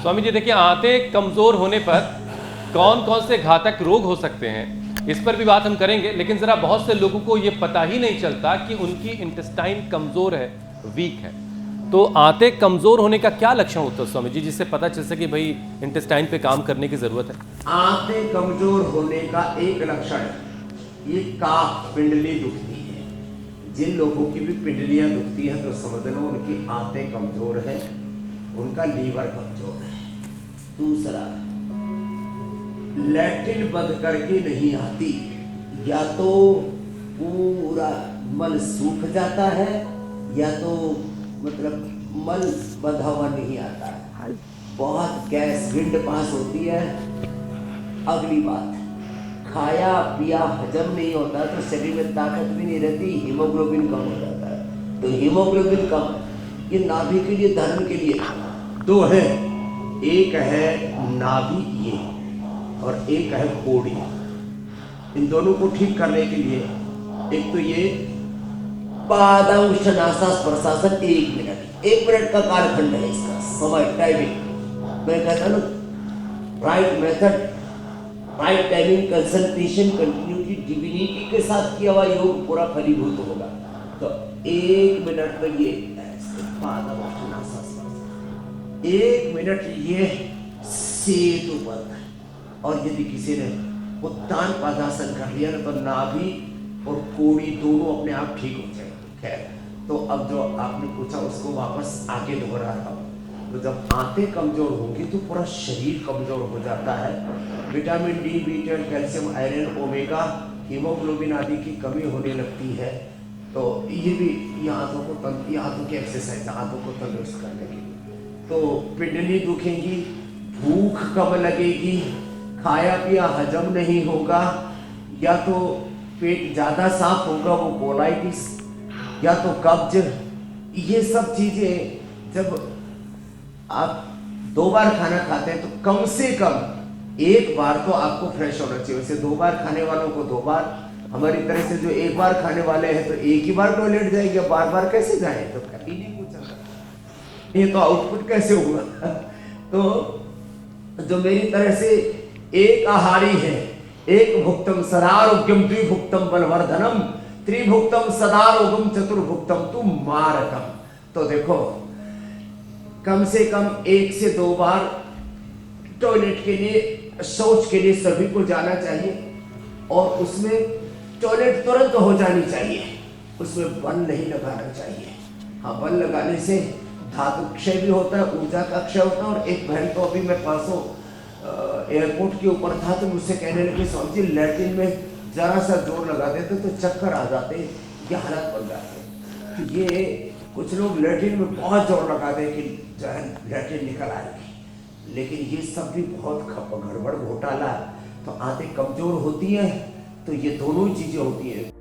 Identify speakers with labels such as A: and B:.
A: स्वामी जी देखिए, आंतें कमजोर होने पर कौन कौन से घातक रोग हो सकते हैं, इस पर भी बात हम करेंगे। लेकिन जरा बहुत से लोगों को ये पता ही नहीं चलता कि उनकी इंटेस्टाइन कमजोर है, वीक है। तो आंतें कमजोर होने का क्या लक्षण होता है स्वामी जी, जिससे पता चल सके भाई इंटेस्टाइन पे काम करने की जरूरत है?
B: आंतें कमजोर होने का एक लक्षण ये काफ पिंडली दुखती है। जिन लोगों की भी पिंडलियां दुखती हैं तो समझ लो उनकी आंतें कमजोर है, उनका लीवर कमजोर है। दूसरा, लैट्रिन बंद करके नहीं आती, या तो पूरा मल सूख जाता है या तो मतलब मल बंधा हुआ नहीं आता है, बहुत गैस विंड पास होती है। अगली बात, खाया पिया हजम नहीं होता तो शरीर में ताकत भी नहीं रहती, हीमोग्लोबिन कम हो जाता है। तो हीमोग्लोबिन कम, ये नाभि के लिए, धर्म के लिए दो है, एक है नाभि ये और एक है कोड़ी। इन दोनों को ठीक करने के लिए एक तो ये पादांशनासा स्पर्शासन 1 मिनट, 1 मिनट का कालखंड है इसका समय, टाइमिंग। मैं कहता हूँ right method, right timing, concentration, continuity, divinity के साथ किया हुआ योग पूरा फलीभूत होगा। तो 1 मिनट में ये 1 मिनट ये सेतु बंद। और यदि किसी ने उत्तान पादासन कर लिया ना तो नाभि और कोड़ी दोनों अपने आप ठीक हो जाएंगे। खैर, तो अब जो आपने पूछा उसको वापस आगे दोहरा रहा हूँ। तो जब आंतें कमजोर होंगी तो पूरा शरीर कमजोर हो जाता है। Vitamin D, B12, calcium, iron, omega, haemoglobin आदि की कमी होने लगती है। तो ये भी ये आंतों की एक्सरसाइज, आंतों को तंदुरुस्त करने के लिए। तो पिंडली दुखेगी, भूख कम लगेगी, खाया पिया हजम नहीं होगा, या तो पेट ज़्यादा साफ होगा, वो कोलाइटिस, या तो कब्ज। ये सब चीज़ें जब आप 2 बार खाना खाते हैं तो कम से कम 1 बार तो आपको फ्रेश होना चाहिए। वैसे 2 बार खाने वालों को 2 बार, हमारी तरह से जो 1 बार खाने वाले हैं तो 1 ही बार टॉयलेट जाएंगे, बार बार कैसे जाए? तो कभी नहीं पूछा, ये तो आउटपुट कैसे होगा? तो जो मेरी तरह से एक आहारी है, एक भुक्तम सदारोग्यम, द्विभुक्तम बलवर्धनम, त्रिभुक्तम सदारोगम, चतुर्भुक्तम तु मारकम। तो देखो, कम से कम 1 से 2 बार टॉयलेट के लिए, शौच के लिए सभी को जाना चाहिए। और उसमें टॉयलेट तुरंत हो जानी चाहिए, उसमें बल नहीं लगाना चाहिए। हाँ, बल लगाने से धातु क्षय भी होता है, ऊर्जा का क्षय होता है। और एक बहन तो अभी मैं 500 एयरपोर्ट के ऊपर था तो मुझसे कहने लगे, स्वामी जी लैट्रिन में जरा सा जोर लगा देते तो चक्कर आ जाते, ये हालत बन जाते। तो ये कुछ लोग लैट्रिन में बहुत जोर लगा दे कि जो है लैट्रिन निकल आएगी, लेकिन ये सब भी बहुत गड़बड़ घोटाला। तो आंतें कमजोर होती हैं तो ये दोनों चीजें होती हैं।